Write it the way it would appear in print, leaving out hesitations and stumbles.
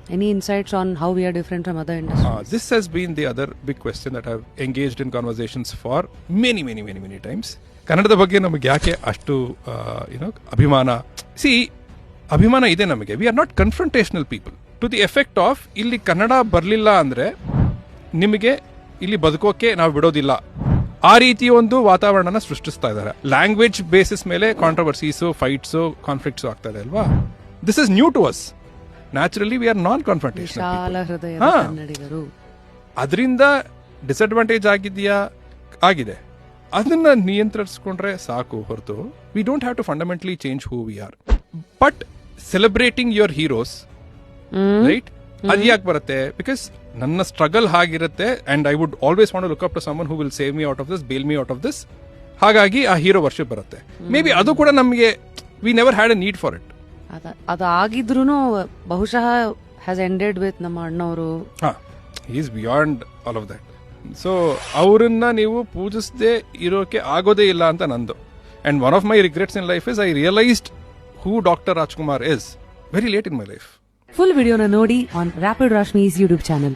Any insights on how we are different from other industries? This has been the other big question that I've engaged in conversations for many times. ಕನ್ನಡದ ಬಗ್ಗೆ ನಮಗೆ ಯಾಕೆ ಅಷ್ಟು ಅಭಿಮಾನ? ಅಭಿಮಾನ ಇದೆ ನಮಗೆ. We are not confrontational people to the effect of ಇಲ್ಲಿ ಕನ್ನಡ ಬರಲಿಲ್ಲ ಅಂದರೆ ನಿಮಗೆ ಇಲ್ಲಿ ಬದುಕೋಕೆ ನಾವು ಬಿಡೋದಿಲ್ಲ, ಆ ರೀತಿ ಒಂದು ವಾತಾವರಣನ ಸೃಷ್ಟಿಸ್ತಾ ಇದ್ದಾರೆ. ಲ್ಯಾಂಗ್ವೇಜ್ ಬೇಸಿಸ್ ಮೇಲೆ ಕಾಂಟ್ರವರ್ಸೀಸು, ಫೈಟ್ಸು, ಕಾನ್ಫ್ಲಿಕ್ಟ್ಸು ಆಗ್ತಾ ಇದೆ ಅಲ್ವಾ? This is new to us. Naturally we are non ವಿಶಾಲ ಹೃದಯದ ಕನ್ಫ್ರಂಟೇಷನಲ್. ಕನ್ನಡಿಗರು. ಅದರಿಂದ ಡಿಸಡ್ವಾಂಟೇಜ್ ಆಗಿದೆ. ಅದನ್ನ ನಿಯಂತ್ರಿಸ್ಕೊಂಡ್ರೆ ಸಾಕು ಹೊರತು we don't have to fundamentally change who we are. But celebrating your heroes, right, ಅದು ಯಾಕೆ ಬರುತ್ತೆ? ಬಿಕಾಸ್ ನನ್ನ ಸ್ಟ್ರಗಲ್ ಹಾಗಿರುತ್ತೆ and I would always want to look up to someone who will save me out of this, bail me out of this. ಹಾಗಾಗಿ ಆ hero ವರ್ಷ ಬರುತ್ತೆ. May be ಅದು ಕೂಡ ನಮಗೆ we never had a need for it. ಅದಾಗಿದ್ರೂ ಬಹುಶಃ has ended with ನಮ್ಮ ಅಣ್ಣವರು. Is beyond all of that. So ಅವರನ್ನ ನೀವು ಪೂಜಿಸದೆ ಇರೋಕೆ ಆಗೋದೇ ಇಲ್ಲ ಅಂತ ನಂದು. And one of my regrets in life is I realized who doctor Rajkumar is very late in my life. Full ವಿಡಿಯೋನ ನೋಡಿ on rapid Rashmi's YouTube channel.